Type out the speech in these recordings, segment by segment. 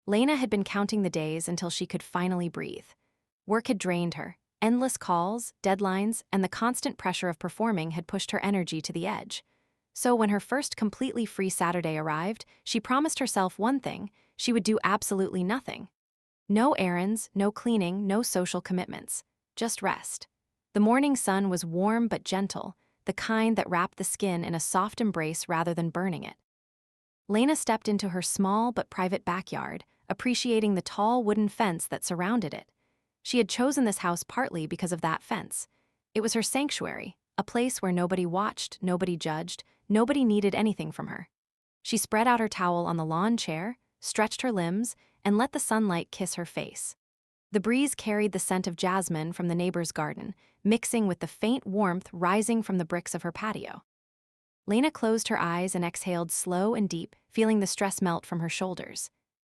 Lena had been counting the days until she could finally breathe. Work had drained her. Endless calls, deadlines, and the constant pressure of performing had pushed her energy to the edge. So when her first completely free Saturday arrived, she promised herself one thing: she would do absolutely nothing. No errands, no cleaning, no social commitments. Just rest. The morning sun was warm but gentle, the kind that wrapped the skin in a soft embrace rather than burning it. Lena stepped into her small but private backyard, appreciating the tall wooden fence that surrounded it. She had chosen this house partly because of that fence. It was her sanctuary, a place where nobody watched, nobody judged, nobody needed anything from her. She spread out her towel on the lawn chair, stretched her limbs, and let the sunlight kiss her face. The breeze carried the scent of jasmine from the neighbor's garden, mixing with the faint warmth rising from the bricks of her patio. Lena closed her eyes and exhaled slow and deep, feeling the stress melt from her shoulders.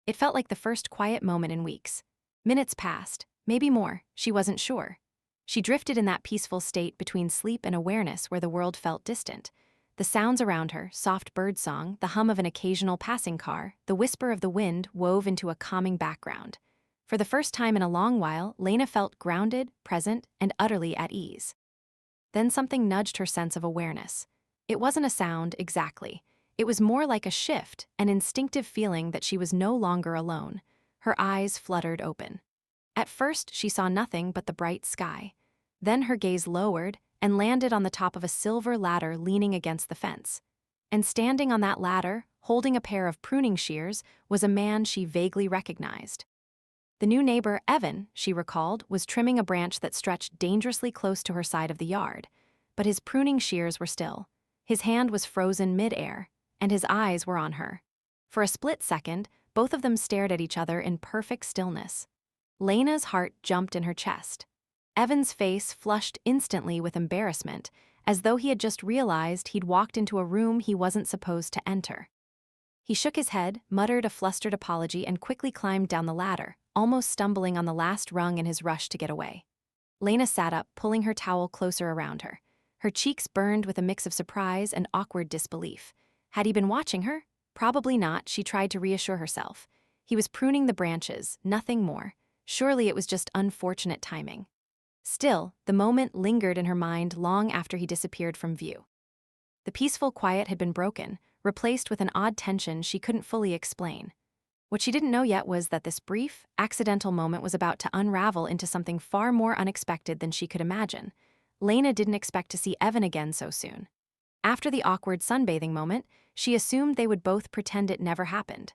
It felt like the first quiet moment in weeks. Minutes passed, maybe more, she wasn't sure. She drifted in that peaceful state between sleep and awareness where the world felt distant. The sounds around her, soft birdsong, the hum of an occasional passing car, the whisper of the wind wove into a calming background. For the first time in a long while, Lena felt grounded, present, and utterly at ease. Then something nudged her sense of awareness. It wasn't a sound, exactly. It was more like a shift, an instinctive feeling that she was no longer alone. Her eyes fluttered open. At first, she saw nothing but the bright sky. Then her gaze lowered and landed on the top of a silver ladder leaning against the fence. And standing on that ladder, holding a pair of pruning shears, was a man she vaguely recognized. The new neighbor, Evan, she recalled, was trimming a branch that stretched dangerously close to her side of the yard. But his pruning shears were still. His hand was frozen mid-air, and his eyes were on her. For a split second, both of them stared at each other in perfect stillness. Lena's heart jumped in her chest. Evan's face flushed instantly with embarrassment, as though he had just realized he'd walked into a room he wasn't supposed to enter. He shook his head, muttered a flustered apology, and quickly climbed down the ladder, almost stumbling on the last rung in his rush to get away. Lena sat up, pulling her towel closer around her. Her cheeks burned with a mix of surprise and awkward disbelief. Had he been watching her? Probably not, she tried to reassure herself. He was pruning the branches, nothing more. Surely it was just unfortunate timing. Still, the moment lingered in her mind long after he disappeared from view. The peaceful quiet had been broken, replaced with an odd tension she couldn't fully explain. What she didn't know yet was that this brief, accidental moment was about to unravel into something far more unexpected than she could imagine. Lena didn't expect to see Evan again so soon. After the awkward sunbathing moment, she assumed they would both pretend it never happened.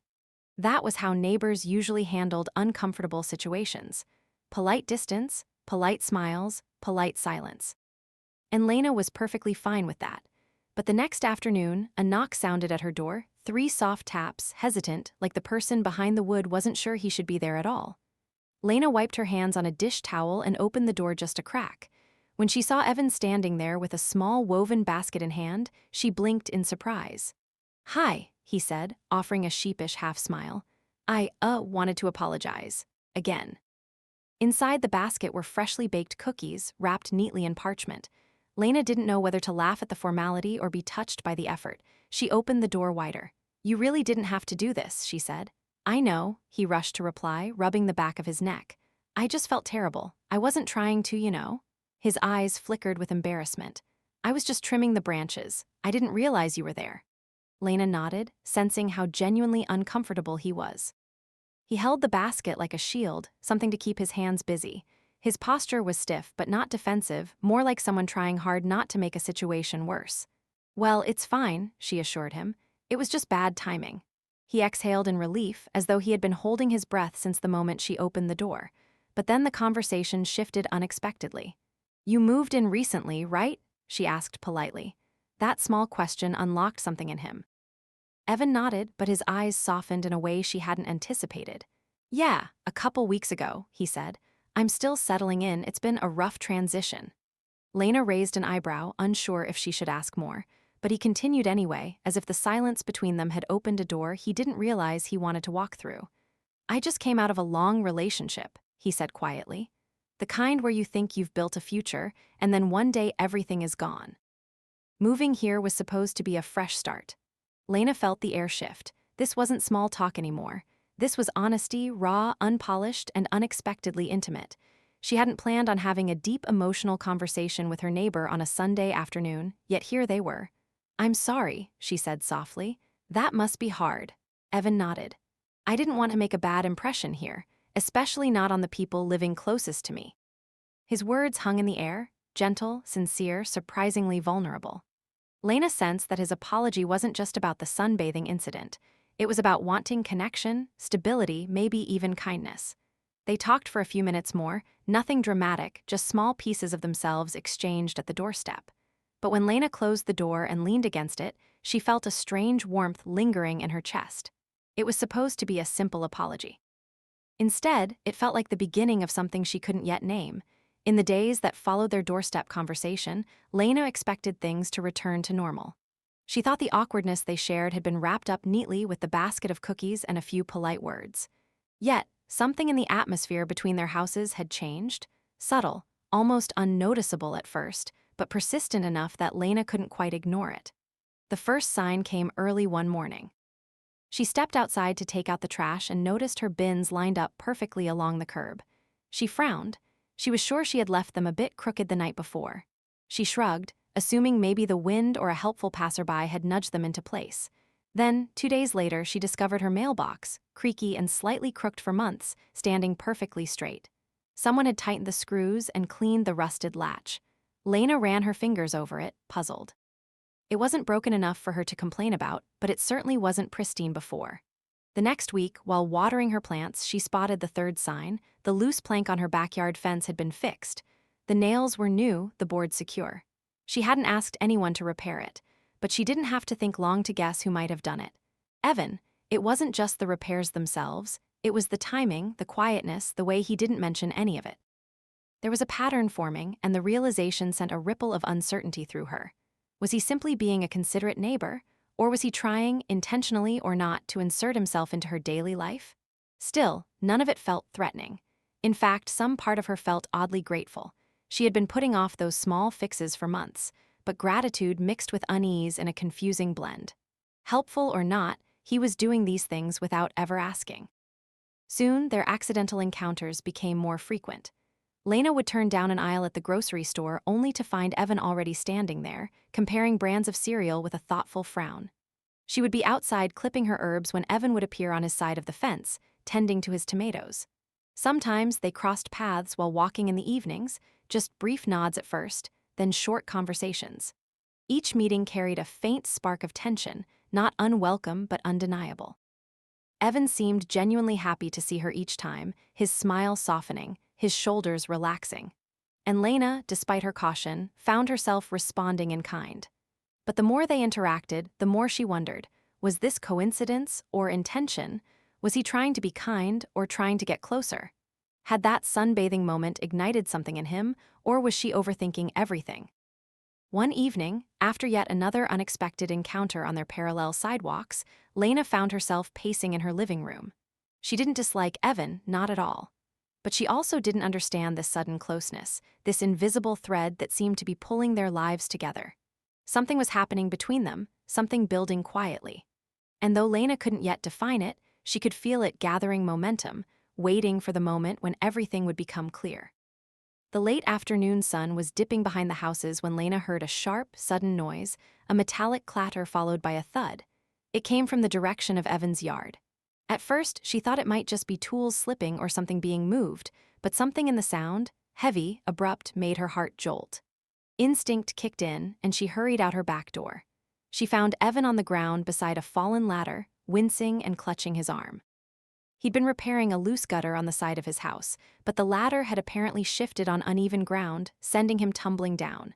That was how neighbors usually handled uncomfortable situations. Polite distance, polite smiles, polite silence. And Lena was perfectly fine with that. But the next afternoon, a knock sounded at her door, 3 soft taps, hesitant, like the person behind the wood wasn't sure he should be there at all. Lena wiped her hands on a dish towel and opened the door just a crack. When she saw Evan standing there with a small woven basket in hand, she blinked in surprise. "Hi," he said, offering a sheepish half-smile. "I, wanted to apologize. Again." Inside the basket were freshly baked cookies, wrapped neatly in parchment. Lena didn't know whether to laugh at the formality or be touched by the effort. She opened the door wider. "You really didn't have to do this," she said. "I know," he rushed to reply, rubbing the back of his neck. "I just felt terrible. I wasn't trying to, you know." His eyes flickered with embarrassment. "I was just trimming the branches. I didn't realize you were there." Lena nodded, sensing how genuinely uncomfortable he was. He held the basket like a shield, something to keep his hands busy. His posture was stiff but not defensive, more like someone trying hard not to make a situation worse. "Well, it's fine," she assured him. "It was just bad timing." He exhaled in relief, as though he had been holding his breath since the moment she opened the door. But then the conversation shifted unexpectedly. "You moved in recently, right?" she asked politely. That small question unlocked something in him. Evan nodded, but his eyes softened in a way she hadn't anticipated. "Yeah, a couple weeks ago," he said. "I'm still settling in. It's been a rough transition." Lena raised an eyebrow, unsure if she should ask more, but he continued anyway, as if the silence between them had opened a door he didn't realize he wanted to walk through. "I just came out of a long relationship," he said quietly. "The kind where you think you've built a future, and then one day everything is gone." Moving here was supposed to be a fresh start. Lena felt the air shift. This wasn't small talk anymore. This was honesty, raw, unpolished, and unexpectedly intimate. She hadn't planned on having a deep emotional conversation with her neighbor on a Sunday afternoon, yet here they were. "I'm sorry," she said softly. "That must be hard." Evan nodded. "I didn't want to make a bad impression here, especially not on the people living closest to me." His words hung in the air, gentle, sincere, surprisingly vulnerable. Lena sensed that his apology wasn't just about the sunbathing incident. It was about wanting connection, stability, maybe even kindness. They talked for a few minutes more, nothing dramatic, just small pieces of themselves exchanged at the doorstep. But when Lena closed the door and leaned against it, she felt a strange warmth lingering in her chest. It was supposed to be a simple apology. Instead, it felt like the beginning of something she couldn't yet name. In the days that followed their doorstep conversation, Lena expected things to return to normal. She thought the awkwardness they shared had been wrapped up neatly with the basket of cookies and a few polite words. Yet, something in the atmosphere between their houses had changed, subtle, almost unnoticeable at first, but persistent enough that Lena couldn't quite ignore it. The first sign came early one morning. She stepped outside to take out the trash and noticed her bins lined up perfectly along the curb. She frowned. She was sure she had left them a bit crooked the night before. She shrugged, assuming maybe the wind or a helpful passerby had nudged them into place. Then, 2 days later, she discovered her mailbox, creaky and slightly crooked for months, standing perfectly straight. Someone had tightened the screws and cleaned the rusted latch. Lena ran her fingers over it, puzzled. It wasn't broken enough for her to complain about, but it certainly wasn't pristine before. The next week, while watering her plants, she spotted the third sign. The loose plank on her backyard fence had been fixed. The nails were new, the board secure. She hadn't asked anyone to repair it, but she didn't have to think long to guess who might have done it. Evan. It wasn't just the repairs themselves, it was the timing, the quietness, the way he didn't mention any of it. There was a pattern forming, and the realization sent a ripple of uncertainty through her. Was he simply being a considerate neighbor, or was he trying, intentionally or not, to insert himself into her daily life? Still, none of it felt threatening. In fact, some part of her felt oddly grateful. She had been putting off those small fixes for months, but gratitude mixed with unease in a confusing blend. Helpful or not, he was doing these things without ever asking. Soon, their accidental encounters became more frequent. Lena would turn down an aisle at the grocery store only to find Evan already standing there, comparing brands of cereal with a thoughtful frown. She would be outside clipping her herbs when Evan would appear on his side of the fence, tending to his tomatoes. Sometimes they crossed paths while walking in the evenings, just brief nods at first, then short conversations. Each meeting carried a faint spark of tension, not unwelcome but undeniable. Evan seemed genuinely happy to see her each time, his smile softening, his shoulders relaxing. And Lena, despite her caution, found herself responding in kind. But the more they interacted, the more she wondered, was this coincidence or intention? Was he trying to be kind or trying to get closer? Had that sunbathing moment ignited something in him, or was she overthinking everything? One evening, after yet another unexpected encounter on their parallel sidewalks, Lena found herself pacing in her living room. She didn't dislike Evan, not at all. But she also didn't understand this sudden closeness, this invisible thread that seemed to be pulling their lives together. Something was happening between them, something building quietly. And though Lena couldn't yet define it, she could feel it gathering momentum, waiting for the moment when everything would become clear. The late afternoon sun was dipping behind the houses when Lena heard a sharp, sudden noise, a metallic clatter followed by a thud. It came from the direction of Evan's yard. At first, she thought it might just be tools slipping or something being moved, but something in the sound, heavy, abrupt, made her heart jolt. Instinct kicked in, and she hurried out her back door. She found Evan on the ground beside a fallen ladder, wincing and clutching his arm. He'd been repairing a loose gutter on the side of his house, but the ladder had apparently shifted on uneven ground, sending him tumbling down.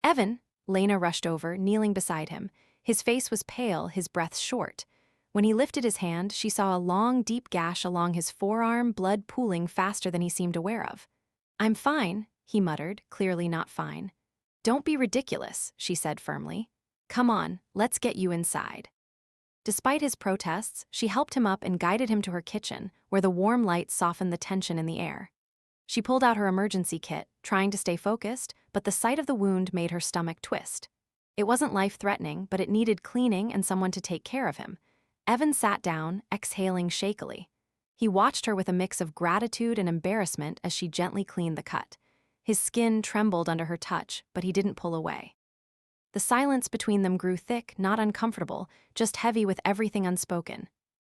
"Evan!" Lena rushed over, kneeling beside him. His face was pale, his breath short. When he lifted his hand, she saw a long, deep gash along his forearm, blood pooling faster than he seemed aware of. "I'm fine," he muttered, clearly not fine. "Don't be ridiculous," she said firmly. "Come on, let's get you inside." Despite his protests, she helped him up and guided him to her kitchen, where the warm light softened the tension in the air. She pulled out her emergency kit, trying to stay focused, but the sight of the wound made her stomach twist. It wasn't life-threatening, but it needed cleaning and someone to take care of him. Evan sat down, exhaling shakily. He watched her with a mix of gratitude and embarrassment as she gently cleaned the cut. His skin trembled under her touch, but he didn't pull away. The silence between them grew thick, not uncomfortable, just heavy with everything unspoken.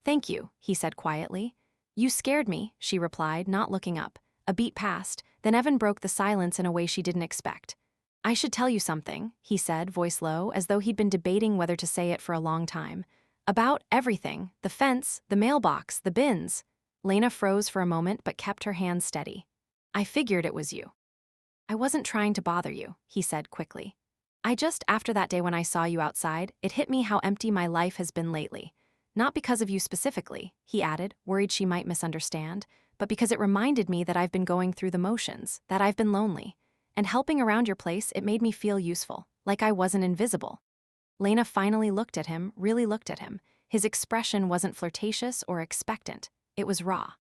"Thank you," he said quietly. "You scared me," she replied, not looking up. A beat passed, then Evan broke the silence in a way she didn't expect. "I should tell you something," he said, voice low, as though he'd been debating whether to say it for a long time. "About everything, the fence, the mailbox, the bins." Lena froze for a moment but kept her hands steady. "I figured it was you." "I wasn't trying to bother you," he said quickly. After that day when I saw you outside, it hit me how empty my life has been lately. Not because of you specifically," he added, worried she might misunderstand, "but because it reminded me that I've been going through the motions, that I've been lonely. And helping around your place, it made me feel useful, like I wasn't invisible." Lena finally looked at him, really looked at him. His expression wasn't flirtatious or expectant. It was raw.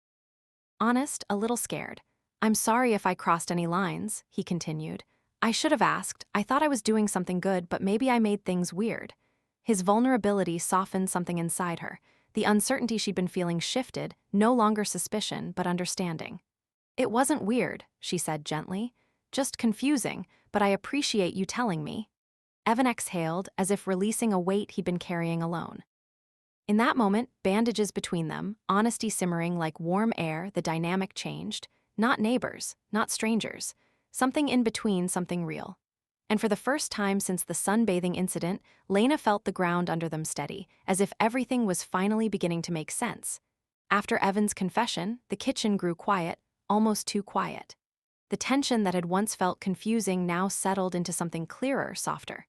Honest, a little scared. "I'm sorry if I crossed any lines," he continued. "I should have asked. I thought I was doing something good, but maybe I made things weird." His vulnerability softened something inside her. The uncertainty she'd been feeling shifted, no longer suspicion, but understanding. "It wasn't weird," she said gently. "Just confusing, but I appreciate you telling me." Evan exhaled, as if releasing a weight he'd been carrying alone. In that moment, bandages between them, honesty simmering like warm air, the dynamic changed. Not neighbors, not strangers. Something in between, something real. And for the first time since the sunbathing incident, Lena felt the ground under them steady, as if everything was finally beginning to make sense. After Evan's confession, the kitchen grew quiet, almost too quiet. The tension that had once felt confusing now settled into something clearer, softer.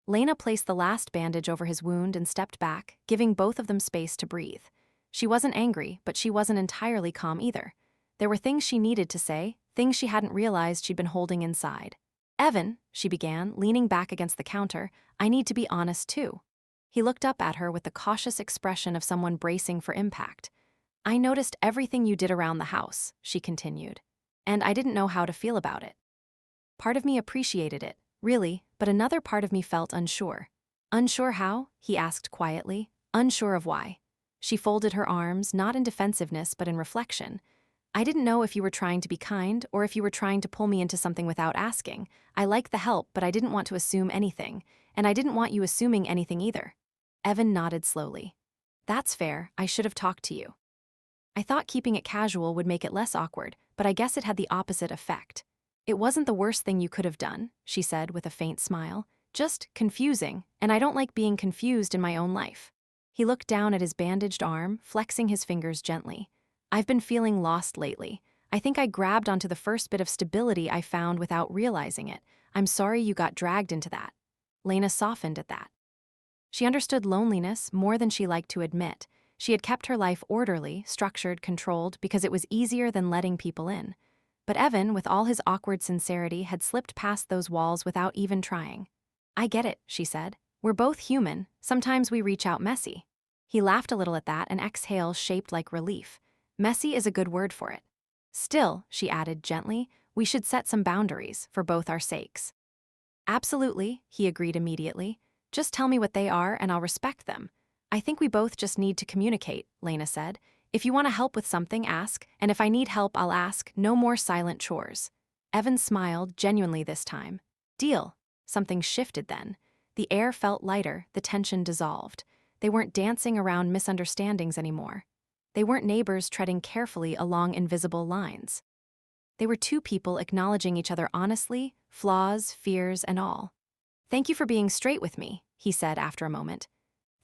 Lena placed the last bandage over his wound and stepped back, giving both of them space to breathe. She wasn't angry, but she wasn't entirely calm either. There were things she needed to say, things she hadn't realized she'd been holding inside. "Evan," she began, leaning back against the counter, "I need to be honest too." He looked up at her with the cautious expression of someone bracing for impact. "I noticed everything you did around the house," she continued, "and I didn't know how to feel about it. Part of me appreciated it, really, but another part of me felt unsure." "Unsure how?" he asked quietly. "Unsure of why." She folded her arms, not in defensiveness but in reflection. "I didn't know if you were trying to be kind or if you were trying to pull me into something without asking. I liked the help, but I didn't want to assume anything, and I didn't want you assuming anything either." Evan nodded slowly. "That's fair, I should have talked to you. I thought keeping it casual would make it less awkward, but I guess it had the opposite effect." "It wasn't the worst thing you could have done," she said with a faint smile. "Just confusing, and I don't like being confused in my own life." He looked down at his bandaged arm, flexing his fingers gently. "I've been feeling lost lately. I think I grabbed onto the first bit of stability I found without realizing it. I'm sorry you got dragged into that." Lena softened at that. She understood loneliness more than she liked to admit. She had kept her life orderly, structured, controlled, because it was easier than letting people in. But Evan, with all his awkward sincerity, had slipped past those walls without even trying. "I get it," she said. "We're both human. Sometimes we reach out messy." He laughed a little at that, an exhale shaped like relief. "Messy is a good word for it. Still," she added gently, "we should set some boundaries, for both our sakes." "Absolutely," he agreed immediately. "Just tell me what they are and I'll respect them." "I think we both just need to communicate," Lena said. "If you want to help with something, ask, and if I need help, I'll ask. No more silent chores." Evan smiled, genuinely this time. "Deal." Something shifted then. The air felt lighter, the tension dissolved. They weren't dancing around misunderstandings anymore. They weren't neighbors treading carefully along invisible lines. They were two people acknowledging each other honestly, flaws, fears, and all. "Thank you for being straight with me," he said after a moment.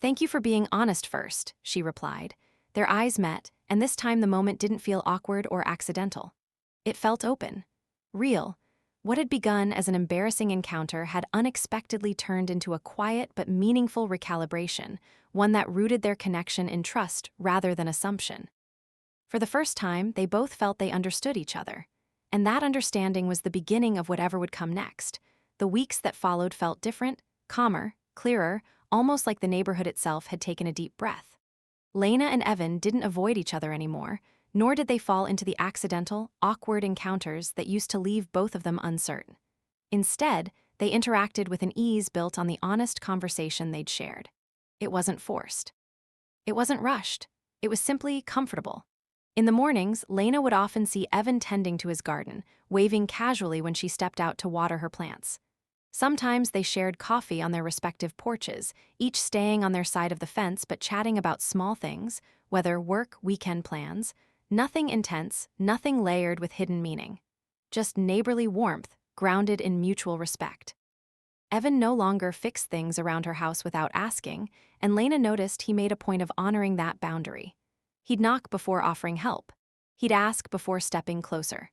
"Thank you for being honest first," she replied. Their eyes met, and this time the moment didn't feel awkward or accidental. It felt open, real. What had begun as an embarrassing encounter had unexpectedly turned into a quiet but meaningful recalibration, one that rooted their connection in trust rather than assumption. For the first time, they both felt they understood each other. And that understanding was the beginning of whatever would come next. The weeks that followed felt different, calmer, clearer, almost like the neighborhood itself had taken a deep breath. Lena and Evan didn't avoid each other anymore, nor did they fall into the accidental, awkward encounters that used to leave both of them uncertain. Instead, they interacted with an ease built on the honest conversation they'd shared. It wasn't forced. It wasn't rushed. It was simply comfortable. In the mornings, Lena would often see Evan tending to his garden, waving casually when she stepped out to water her plants. Sometimes they shared coffee on their respective porches, each staying on their side of the fence but chatting about small things, whether work, weekend plans. Nothing intense, nothing layered with hidden meaning. Just neighborly warmth, grounded in mutual respect. Evan no longer fixed things around her house without asking, and Lena noticed he made a point of honoring that boundary. He'd knock before offering help. He'd ask before stepping closer.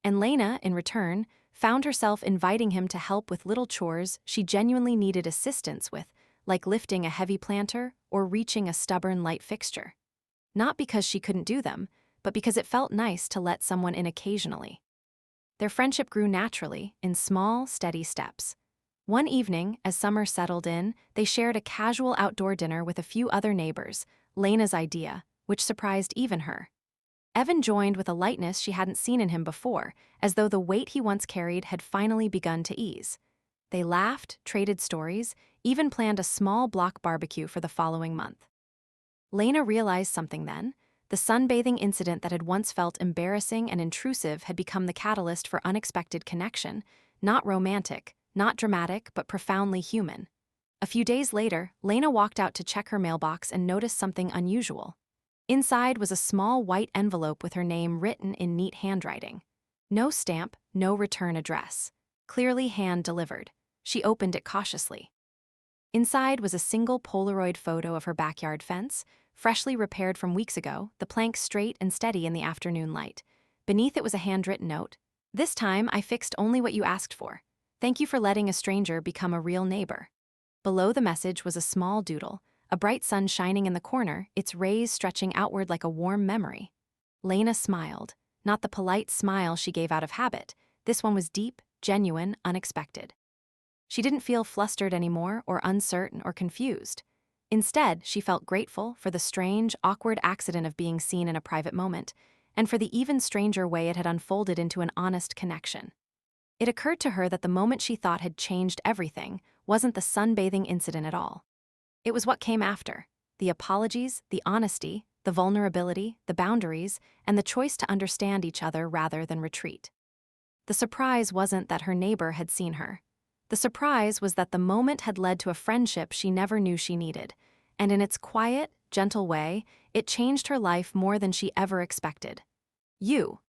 And Lena, in return, found herself inviting him to help with little chores she genuinely needed assistance with, like lifting a heavy planter or reaching a stubborn light fixture. Not because she couldn't do them, but because it felt nice to let someone in occasionally. Their friendship grew naturally, in small, steady steps. One evening, as summer settled in, they shared a casual outdoor dinner with a few other neighbors, Lena's idea, which surprised even her. Evan joined with a lightness she hadn't seen in him before, as though the weight he once carried had finally begun to ease. They laughed, traded stories, even planned a small block barbecue for the following month. Lena realized something then. The sunbathing incident that had once felt embarrassing and intrusive had become the catalyst for unexpected connection, not romantic, not dramatic, but profoundly human. A few days later, Lena walked out to check her mailbox and noticed something unusual. Inside was a small white envelope with her name written in neat handwriting. No stamp, no return address. Clearly hand-delivered. She opened it cautiously. Inside was a single Polaroid photo of her backyard fence, freshly repaired from weeks ago, the plank straight and steady in the afternoon light. Beneath it was a handwritten note. "This time, I fixed only what you asked for. Thank you for letting a stranger become a real neighbor." Below the message was a small doodle, a bright sun shining in the corner, its rays stretching outward like a warm memory. Lena smiled, not the polite smile she gave out of habit. This one was deep, genuine, unexpected. She didn't feel flustered anymore or uncertain or confused. Instead, she felt grateful for the strange, awkward accident of being seen in a private moment, and for the even stranger way it had unfolded into an honest connection. It occurred to her that the moment she thought had changed everything wasn't the sunbathing incident at all. It was what came after: the apologies, the honesty, the vulnerability, the boundaries, and the choice to understand each other rather than retreat. The surprise wasn't that her neighbor had seen her. The surprise was that the moment had led to a friendship she never knew she needed, and in its quiet, gentle way, it changed her life more than she ever expected. "You,"